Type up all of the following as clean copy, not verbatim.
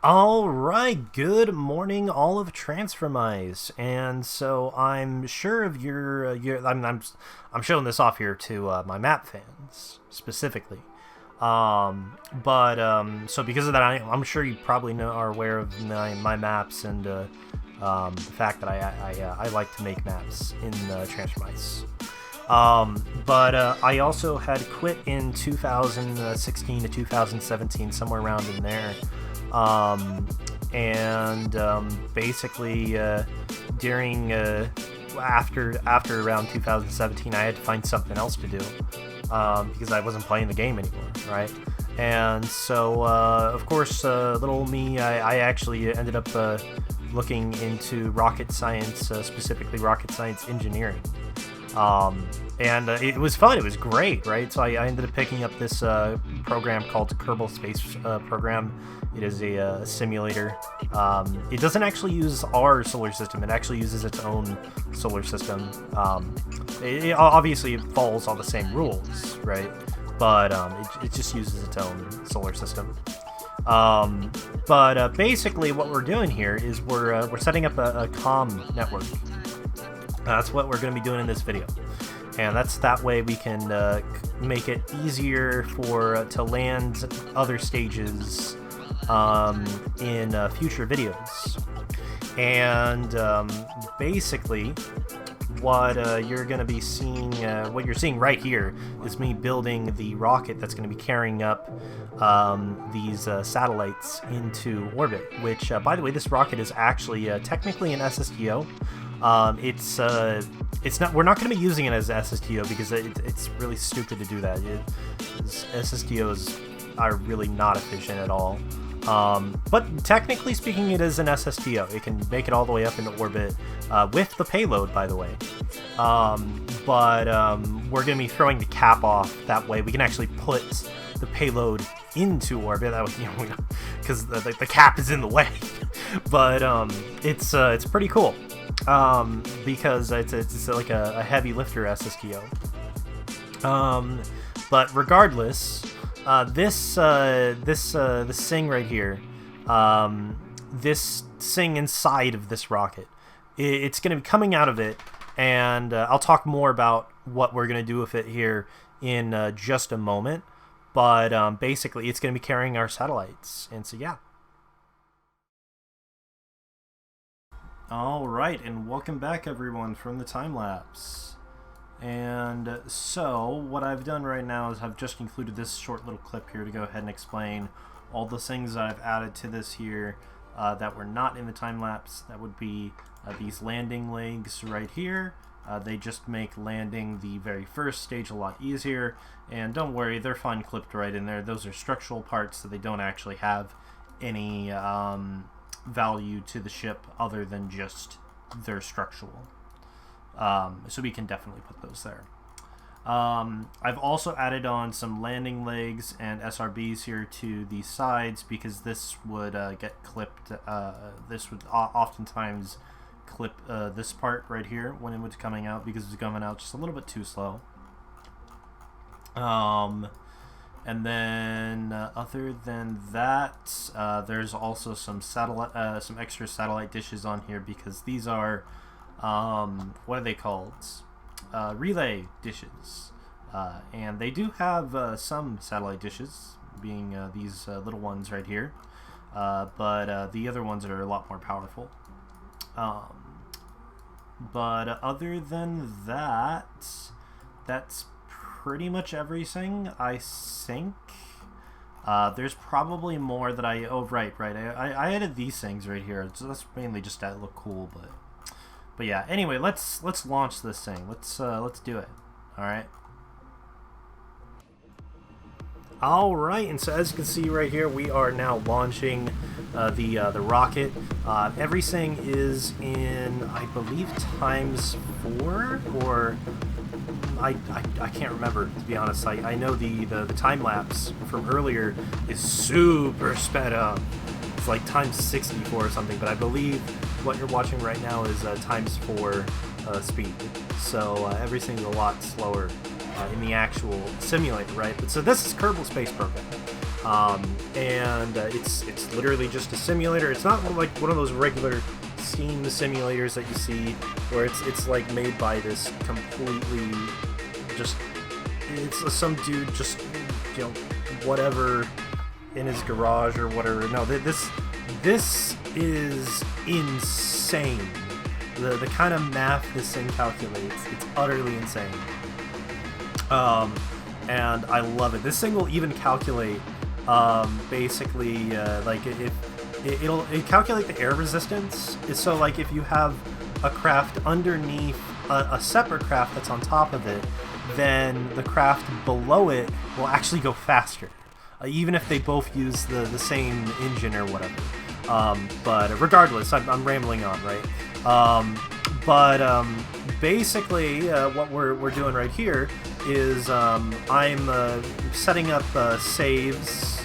All right, good morning, all of Transformice, and so I'm sure of I'm showing this off here to my map fans specifically. So because of that, I'm sure you probably are aware of my maps and the fact that I like to make maps in Transformice. I also had quit in 2016 to 2017, somewhere around in there. Basically, during after around 2017, I had to find something else to do because I wasn't playing the game anymore, right? And so, of course, little old me, I actually ended up looking into rocket science, specifically rocket science engineering. It was fun. It was great, right? So I ended up picking up this program called Kerbal Space Program. It is a simulator. It doesn't actually use our solar system. It actually uses its own solar system. Obviously, it follows all the same rules, right? But it just uses its own solar system. Basically, what we're doing here is we're setting up a comm network. That's what we're going to be doing in this video, and that way we can make it easier to land other stages in future videos. And basically, what you're going to be seeing, what you're seeing right here, is me building the rocket that's going to be carrying up these satellites into orbit. Which, by the way, this rocket is actually technically an SSTO. It's not. We're not going to be using it as SSTO because it's really stupid to do that. SSTOs are really not efficient at all. But technically speaking, it is an SSTO. It can make it all the way up into orbit with the payload, by the way. We're going to be throwing the cap off. That way, we can actually put the payload into orbit. That was, because the cap is in the way. But it's pretty cool. Because it's like a heavy lifter SSTO. But regardless, this thing right here, this thing inside of this rocket, it's going to be coming out of it, and I'll talk more about what we're going to do with it here in just a moment. But basically, it's going to be carrying our satellites, and so yeah. Alright, and welcome back everyone from the time-lapse. And so, what I've done right now is I've just included this short little clip here to go ahead and explain all the things that I've added to this here that were not in the time-lapse. That would be these landing legs right here. They just make landing the very first stage a lot easier. And don't worry, they're fine clipped right in there. Those are structural parts, so they don't actually have any value to the ship other than just their structural. So we can definitely put those there. I've also added on some landing legs and SRBs here to the sides because this would get clipped. This would oftentimes clip this part right here when it was coming out because it's coming out just a little bit too slow. And then, other than that, there's also some extra satellite dishes on here because these are, what are they called? Relay dishes. And they do have some satellite dishes, being these little ones right here. But the other ones are a lot more powerful. But other than that, that's pretty much everything, I think. There's probably more that oh, right. I added these things right here. So that's mainly just to look cool, but yeah. Anyway, let's launch this thing. Let's do it. All right. All right, and so as you can see right here, we are now launching the rocket. Everything is in, I believe, ×4, or I can't remember, to be honest. I know the time lapse from earlier is super sped up. It's like ×64 or something, but I believe what you're watching right now is ×4 speed. So everything's a lot slower in the actual simulator, right? But so this is Kerbal Space Program, and it's literally just a simulator. It's not like one of those regular Steam simulators that you see where it's like made by this completely just it's some dude just whatever in his garage or whatever. No, this is insane. The kind of math this thing calculates, it's utterly insane. And I love it. This thing will even calculate basically like it'll calculate the air resistance. So like if you have a craft underneath a separate craft that's on top of it, then the craft below it will actually go faster, even if they both use the same engine or whatever. But regardless, I'm rambling on, right? Basically, what we're doing right here is I'm setting up saves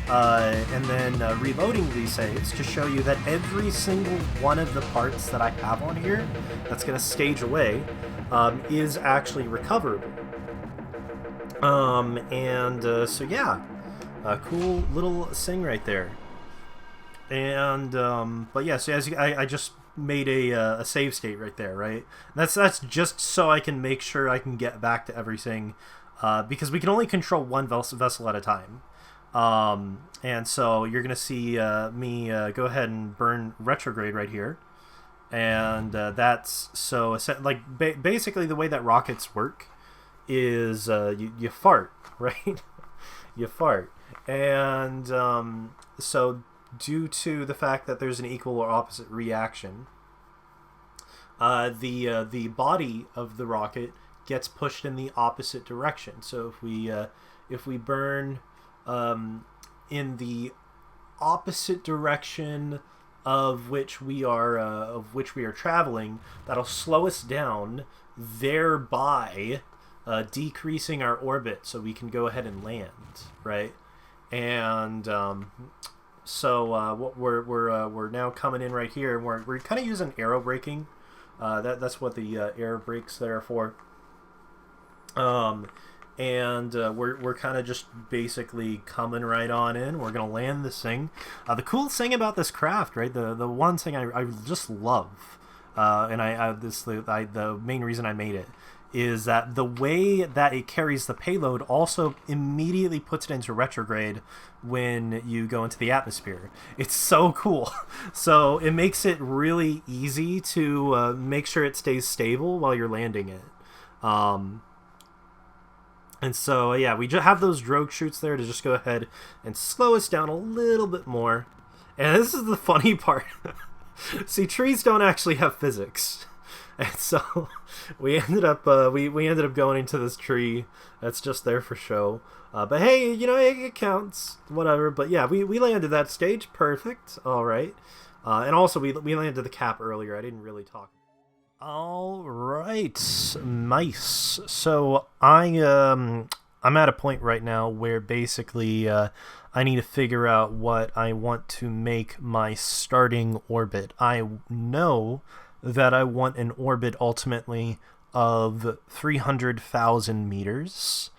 and then reloading these saves to show you that every single one of the parts that I have on here that's going to stage away is actually recoverable. So yeah, a cool little thing right there. And but yeah, so as I just made a save state right there, right? That's just so I can make sure I can get back to everything, because we can only control one vessel at a time. And so you're gonna see me go ahead and burn retrograde right here, and that's so like basically the way that rockets work is you fart, right? You fart, and so due to the fact that there's an equal or opposite reaction, the body of the rocket gets pushed in the opposite direction. So if we burn in the opposite direction of which we are traveling, that'll slow us down, thereby decreasing our orbit so we can go ahead and land, right? And so what we're now coming in right here, and we're kind of using aero braking. That's what the air brakes there are for. We're kind of just basically coming right on in. We're gonna land this thing. The cool thing about this craft, right? The one thing I just love, and the main reason I made it, is that the way that it carries the payload also immediately puts it into retrograde when you go into the atmosphere. It's so cool. So it makes it really easy to make sure it stays stable while you're landing it. And so, yeah, we just have those drogue chutes there to just go ahead and slow us down a little bit more. And this is the funny part. See, trees don't actually have physics. And so we ended up we ended up going into this tree that's just there for show. But hey, it counts, whatever. But yeah, we landed that stage perfect. All right. And also we landed the cap earlier. I didn't really talk. All right, nice. So I'm at a point right now where basically I need to figure out what I want to make my starting orbit. I know that I want an orbit ultimately of 300,000 meters.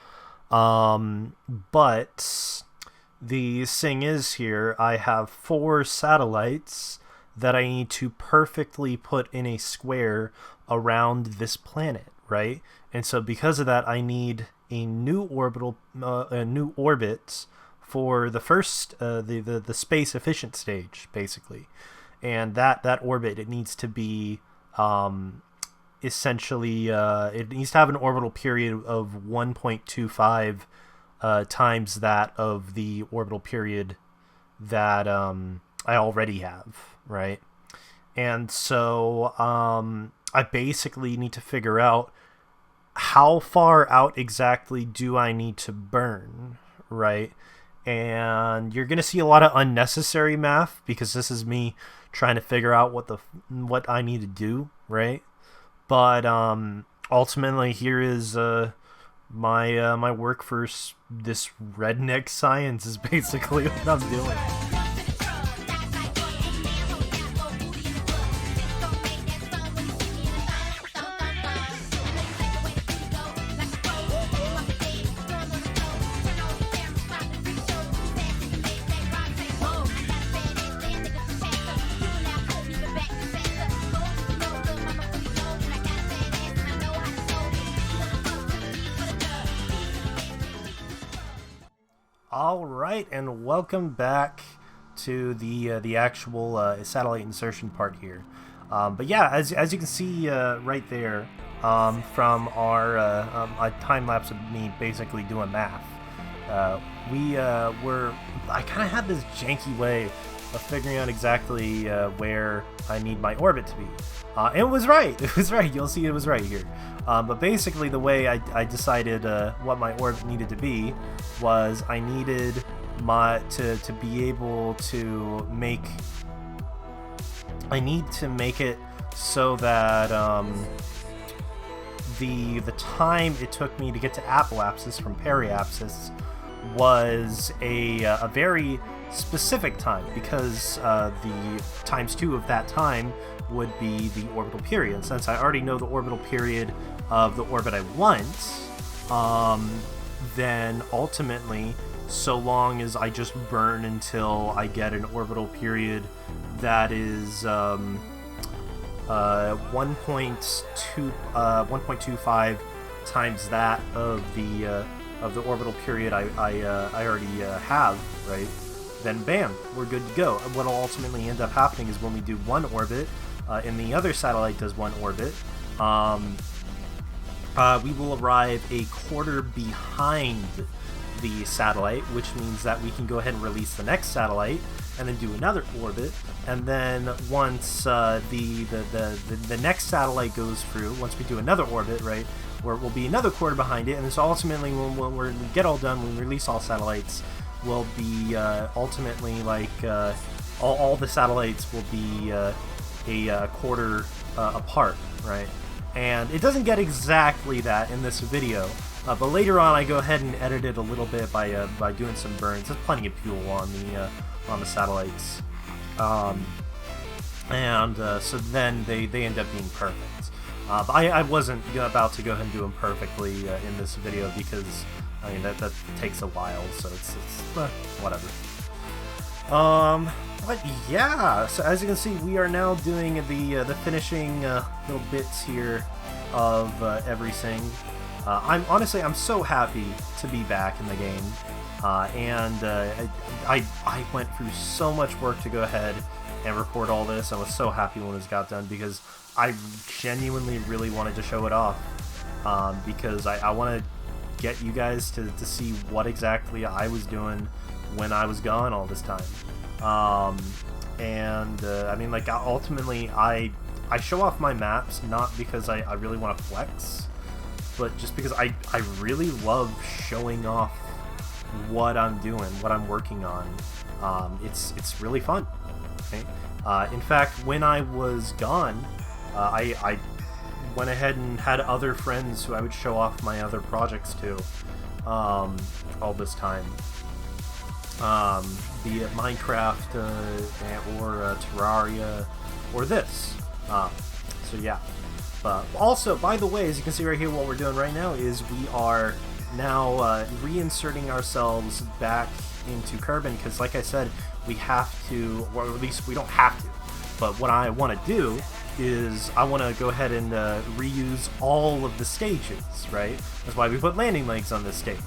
But the thing is here, I have 4 satellites that I need to perfectly put in a square around this planet, right? And so because of that, I need a new orbit for the first, the space efficient stage, basically. And that orbit, it needs to be essentially it needs to have an orbital period of 1.25 times that of the orbital period that I already have, right? And so I basically need to figure out how far out exactly do I need to burn, right? And you're going to see a lot of unnecessary math because this is me trying to figure out what I need to do, right? But ultimately, here is my work for this redneck science is basically what I'm doing. All right, and welcome back to the actual satellite insertion part here. But yeah, as you can see right there from our time lapse of me basically doing math, I kind of had this janky way of figuring out exactly where I need my orbit to be. And it was right. It was right. You'll see it was right here. But basically the way I decided what my orbit needed to be was I needed to be able to make... I need to make it so that the time it took me to get to apoapsis from periapsis was a very specific time, because the ×2 of that time would be the orbital period. And since I already know the orbital period of the orbit I want, then ultimately, so long as I just burn until I get an orbital period that is 1.25 times that of the orbital period I already have, right? Then bam, we're good to go. What'll ultimately end up happening is when we do one orbit, and the other satellite does one orbit, we will arrive a quarter behind the satellite, which means that we can go ahead and release the next satellite and then do another orbit. And then once the next satellite goes through, once we do another orbit, right, where we'll be another quarter behind it. And so ultimately, when we get all done, when we release all satellites, will be ultimately like all the satellites will be a quarter apart, right? And it doesn't get exactly that in this video, but later on I go ahead and edit it a little bit by doing some burns. There's plenty of fuel on the satellites, and so then they end up being perfect. But I wasn't about to go ahead and do them perfectly in this video, because I mean that takes a while, so it's whatever. But yeah, so as you can see, we are now doing the finishing little bits here of everything. I'm so happy to be back in the game, and I went through so much work to go ahead and record all this. I was so happy when it got done, because I genuinely really wanted to show it off, because I want to get you guys to see what exactly I was doing when I was gone all this time. I mean, like, ultimately I show off my maps not because I really want to flex, but just because I really love showing off what I'm doing, what I'm working on. It's really fun. Okay? In fact, when I was gone, I went ahead and had other friends who I would show off my other projects to all this time. Be it Minecraft or Terraria or this. So yeah. But also, by the way, as you can see right here, what we're doing right now is we are now reinserting ourselves back into Kerbal, because like I said, we have to, or at least we don't have to, but what I want to do is I want to go ahead and reuse all of the stages, right? That's why we put landing legs on this stage.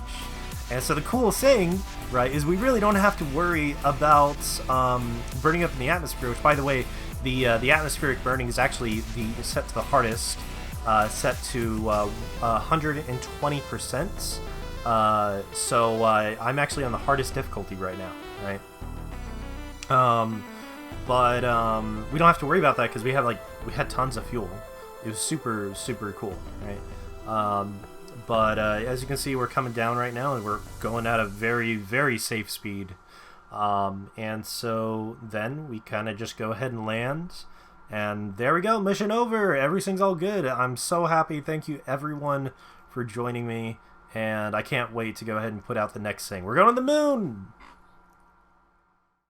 And so the cool thing, right, is we really don't have to worry about burning up in the atmosphere, which, by the way, the atmospheric burning is actually set to the hardest, set to 120%. So I'm actually on the hardest difficulty right now, right? But we don't have to worry about that, because we had tons of fuel. It was super cool, right? But as you can see, we're coming down right now, and we're going at a very safe speed. And so then we kind of just go ahead and land, and there we go, mission over. Everything's all good. I'm so happy. Thank you everyone for joining me, and I can't wait to go ahead and put out the next thing. We're going to the moon!